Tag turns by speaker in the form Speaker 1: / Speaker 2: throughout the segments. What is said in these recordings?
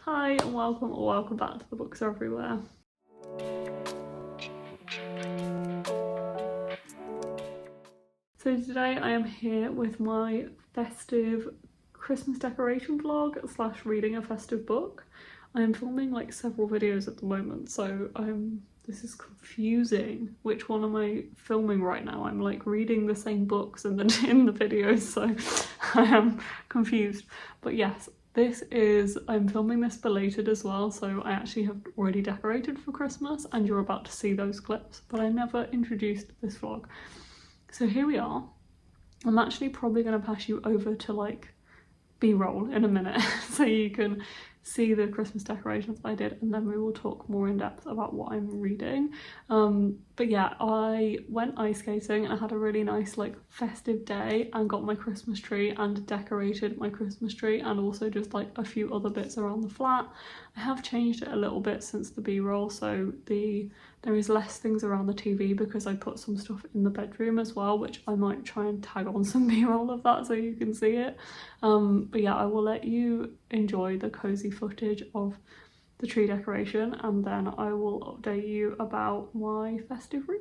Speaker 1: Hi and welcome or welcome back to The Books Are Everywhere. So today I am here with my festive Christmas decoration vlog slash reading a festive book. I am filming like several videos at the moment, so this is confusing. Which one am I filming right now? I'm like reading the same books and then in the videos, so I am confused. But yes, I'm filming this belated as well, so I actually have already decorated for Christmas and you're about to see those clips, but I never introduced this vlog. So here we are. I'm actually probably going to pass you over to like B-roll in a minute so you can see the Christmas decorations I did, and then we will talk more in depth about what I'm reading. But yeah, I went ice skating and I had a really nice like festive day and got my Christmas tree and decorated my Christmas tree and also just like a few other bits around the flat. I have changed it a little bit since the B-roll, so there is less things around the TV because I put some stuff in the bedroom as well, which I might try and tag on some B-roll of that so you can see it. But yeah, I will let you enjoy the cozy footage of the tree decoration and then I will update you about my festive read.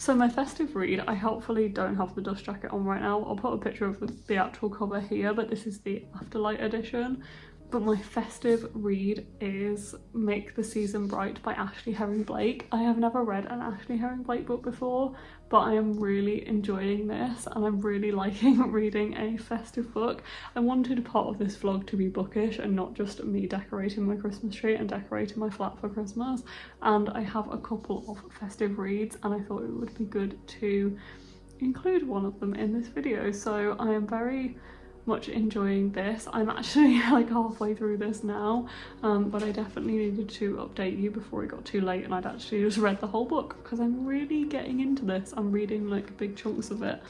Speaker 1: So my festive read, I helpfully don't have the dust jacket on right now. I'll put a picture of the actual cover here, but this is the Afterlight edition. But my festive read is Make the Season Bright by Ashley Herring Blake. I have never read an Ashley Herring Blake book before, but I am really enjoying this and I'm really liking reading a festive book. I wanted part of this vlog to be bookish and not just me decorating my Christmas tree and decorating my flat for Christmas, and I have a couple of festive reads and I thought it would be good to include one of them in this video. So I am very much enjoying this. I'm actually like halfway through this now, but I definitely needed to update you before it got too late and I'd actually just read the whole book because I'm really getting into this. I'm reading like big chunks of it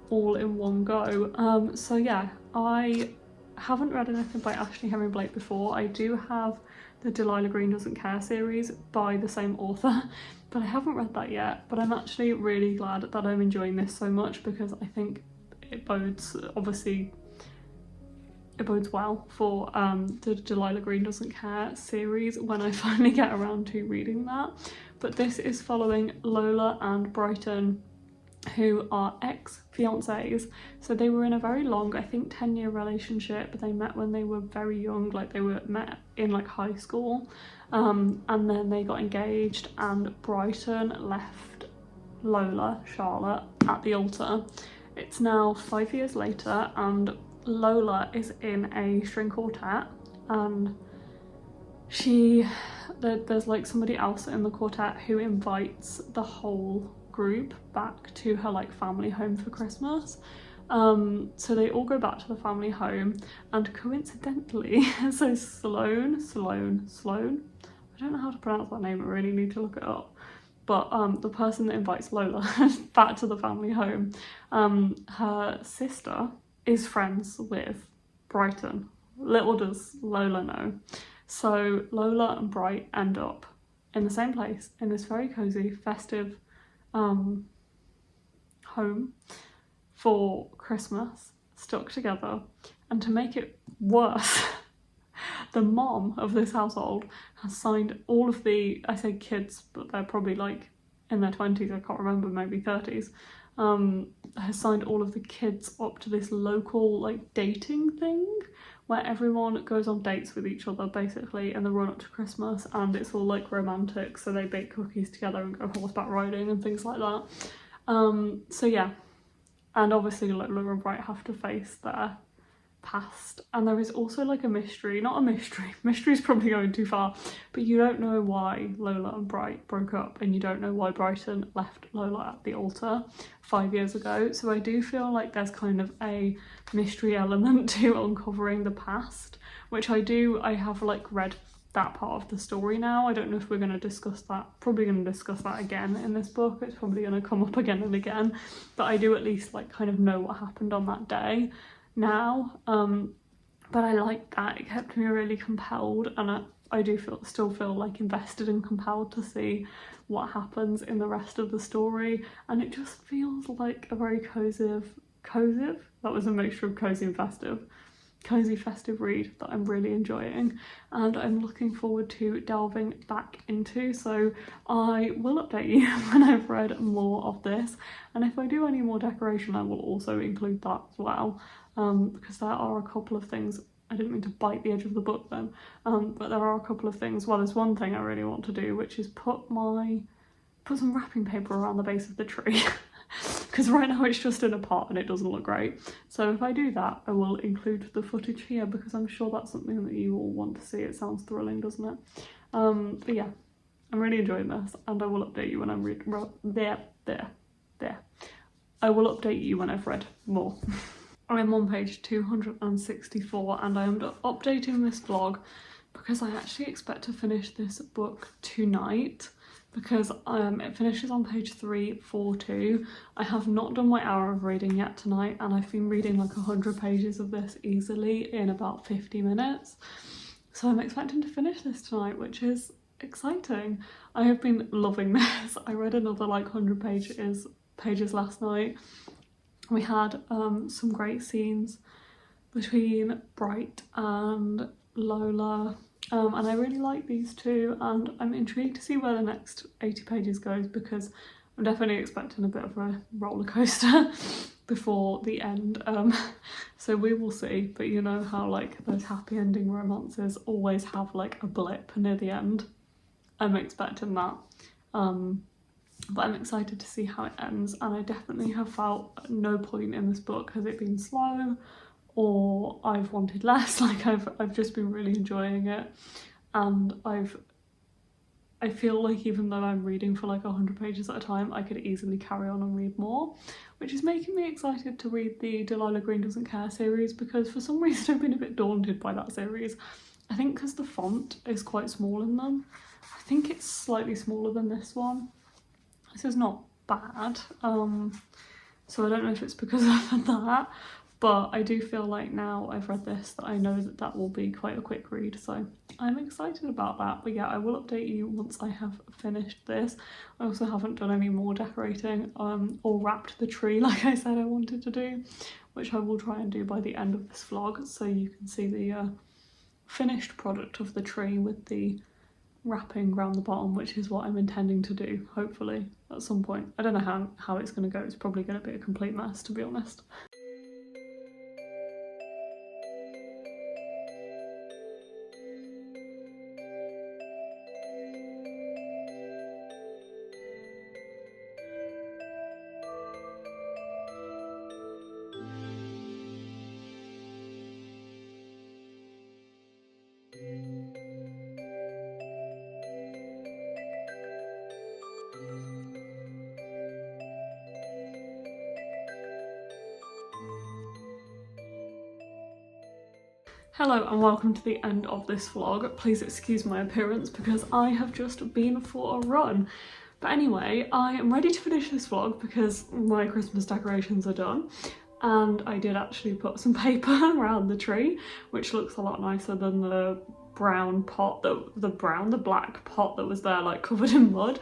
Speaker 1: all in one go. So yeah, I haven't read anything by Ashley Herring Blake before. I do have the Delilah Green Doesn't Care series by the same author, but I haven't read that yet. But I'm actually really glad that I'm enjoying this so much because I think it bodes, obviously it bodes well for the Delilah Green Doesn't Care series when I finally get around to reading that. But this is following Lola and Brighton, who are ex-fiancés. So they were in a very long, I think 10-year relationship. They met when they were very young, like they were met in like high school, and then they got engaged and Brighton left Lola, Charlotte, at the altar. It's now 5 years later and Lola is in a string quartet and there's like somebody else in the quartet who invites the whole group back to her like family home for Christmas. So they all go back to the family home and coincidentally, so Sloane, I don't know how to pronounce that name, I really need to look it up. But the person that invites Lola back to the family home, her sister is friends with Brighton. Little does Lola know. So Lola and Bright end up in the same place in this very cozy, festive home for Christmas, stuck together. And to make it worse, the mom of this household has signed all of the, I say kids, but they're probably like in their 20s, I can't remember, maybe 30s, has signed all of the kids up to this local like dating thing where everyone goes on dates with each other basically in the run up to Christmas, and it's all like romantic, so they bake cookies together and go horseback riding and things like that. So yeah, and obviously Lola and Bright have to face their past, and there is also like a mystery, not a mystery, mystery's probably going too far, but you don't know why Lola and Bright broke up and you don't know why Brighton left Lola at the altar 5 years ago. So I do feel like there's kind of a mystery element to uncovering the past, which I have like read that part of the story now. I don't know if we're going to discuss that, probably going to discuss that again in this book, it's probably going to come up again and again, but I do at least like kind of know what happened on that day now. But I like that, it kept me really compelled, and I do still feel like invested and compelled to see what happens in the rest of the story, and it just feels like a very cozy, that was a mixture of cozy and festive, cozy festive read that I'm really enjoying and I'm looking forward to delving back into. So I will update you when I've read more of this, and if I do any more decoration I will also include that as well, because there are a couple of things. I didn't mean to bite the edge of the book then, but there are a couple of things. Well, there's one thing I really want to do, which is put some wrapping paper around the base of the tree because right now it's just in a pot and it doesn't look great. So if I do that, I will include the footage here because I'm sure that's something that you all want to see. It sounds thrilling, doesn't it? But yeah, I'm really enjoying this, and I will update you when I'm there. I will update you when I've read more. I'm on page 264 and I am updating this vlog because I actually expect to finish this book tonight, because it finishes on page 342. I have not done my hour of reading yet tonight, and I've been reading like 100 pages of this easily in about 50 minutes. So I'm expecting to finish this tonight, which is exciting. I have been loving this. I read another like 100 pages last night. We had some great scenes between Bright and Lola, and I really like these two, and I'm intrigued to see where the next 80 pages goes because I'm definitely expecting a bit of a roller coaster before the end, so we will see. But you know how like those happy ending romances always have like a blip near the end. I'm expecting that, but I'm excited to see how it ends, and I definitely have felt at no point in this book has it been slow or I've wanted less. Like I've just been really enjoying it, and I feel like even though I'm reading for like 100 pages at a time, I could easily carry on and read more, which is making me excited to read the Delilah Green Doesn't Care series, because for some reason I've been a bit daunted by that series. I think because the font is quite small in them. I think it's slightly smaller than this one. This is not bad, so I don't know if it's because of that, but I do feel like now I've read this that I know that that will be quite a quick read, so I'm excited about that. But yeah, I will update you once I have finished this. I also haven't done any more decorating or wrapped the tree like I said I wanted to do, which I will try and do by the end of this vlog, so you can see the finished product of the tree with the wrapping around the bottom, which is what I'm intending to do, hopefully, at some point. I don't know how it's going to go. It's probably going to be a complete mess, to be honest. Hello and welcome to the end of this vlog. Please excuse my appearance because I have just been for a run. But anyway, I am ready to finish this vlog because my Christmas decorations are done, and I did actually put some paper around the tree, which looks a lot nicer than the brown pot, the black pot that was there like covered in mud.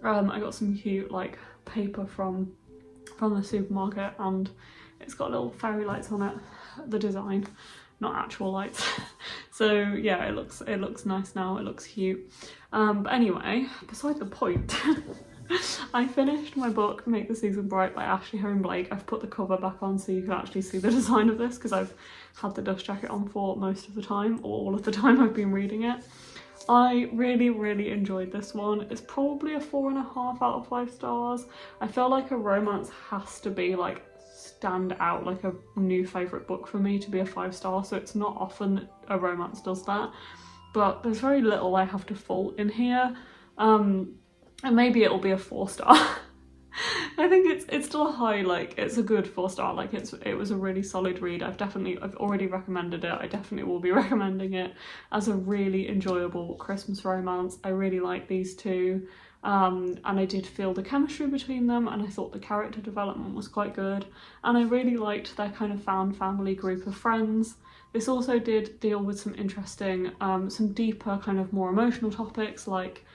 Speaker 1: I got some cute like paper from the supermarket, and it's got little fairy lights on it, the design, not actual lights. So yeah, it looks nice now, it looks cute. But anyway, beside the point, I finished my book Make the Season Bright by Ashley Herring Blake. I've put the cover back on so you can actually see the design of this, because I've had the dust jacket on for most of the time, or all of the time I've been reading it. I really enjoyed this one. It's probably a 4.5 out of 5 stars. I feel like a romance has to be like stand out, like a new favourite book for me to be a 5-star, so it's not often that a romance does that, but there's very little I have to fault in here, and maybe it'll be a 4-star. I think it's still a high, like it's a good 4-star, like it was a really solid read. I've already recommended it. I definitely will be recommending it as a really enjoyable Christmas romance. I really like these two. And I did feel the chemistry between them, and I thought the character development was quite good, and I really liked their kind of found family group of friends. This also did deal with some interesting, some deeper kind of more emotional topics, like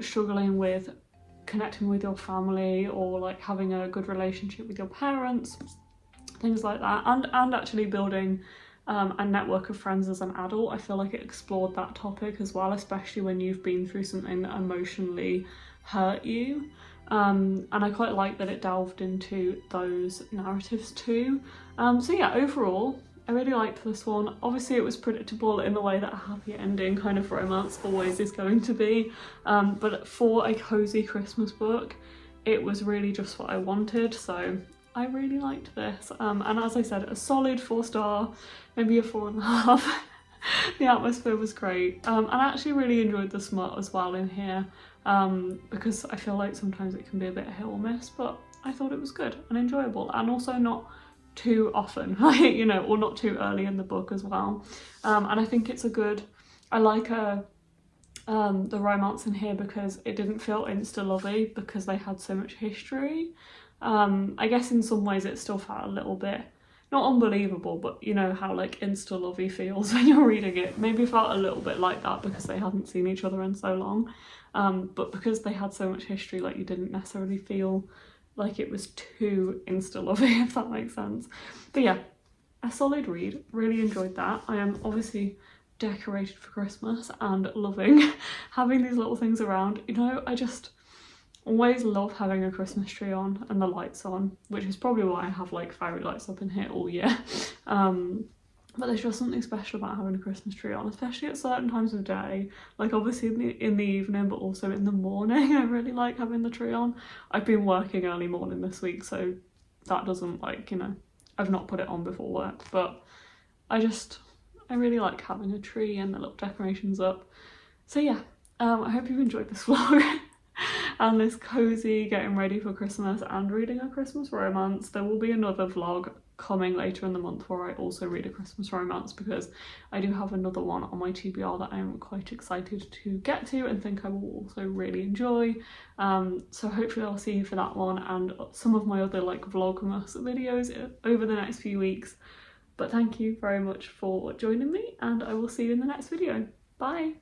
Speaker 1: struggling with connecting with your family, or like having a good relationship with your parents, things like that, and actually building a network of friends as an adult. I feel like it explored that topic as well, especially when you've been through something that emotionally hurt you. And I quite like that it delved into those narratives too. So yeah, overall, I really liked this one. Obviously it was predictable in the way that a happy ending kind of romance always is going to be, but for a cozy Christmas book, it was really just what I wanted, so I really liked this. And as I said, a solid 4-star, maybe a 4.5. The atmosphere was great, and I actually really enjoyed the smut as well in here, because I feel like sometimes it can be a bit hit or miss, but I thought it was good and enjoyable, and also not too often, like, you know, or not too early in the book as well. And I think it's a good, I like the romance in here because it didn't feel insta-lovey because they had so much history. I guess in some ways it still felt a little bit, not unbelievable, but you know how like insta-lovey feels when you're reading it. Maybe felt a little bit like that because they hadn't seen each other in so long. But because they had so much history, like you didn't necessarily feel like it was too insta-lovey, if that makes sense. But yeah, a solid read, really enjoyed that. I am obviously decorated for Christmas and loving having these little things around. You know, always love having a Christmas tree on and the lights on, which is probably why I have like fairy lights up in here all year. But there's just something special about having a Christmas tree on, especially at certain times of day. Like obviously in the evening, but also in the morning. I really like having the tree on. I've been working early morning this week, so that doesn't, like, you know, I've not put it on before work, but I really like having a tree and the little decorations up. So yeah, I hope you've enjoyed this vlog and this cozy getting ready for Christmas and reading a Christmas romance. There will be another vlog coming later in the month where I also read a Christmas romance, because I do have another one on my TBR that I am quite excited to get to and think I will also really enjoy. So hopefully I'll see you for that one and some of my other like Vlogmas videos over the next few weeks. But thank you very much for joining me, and I will see you in the next video. Bye!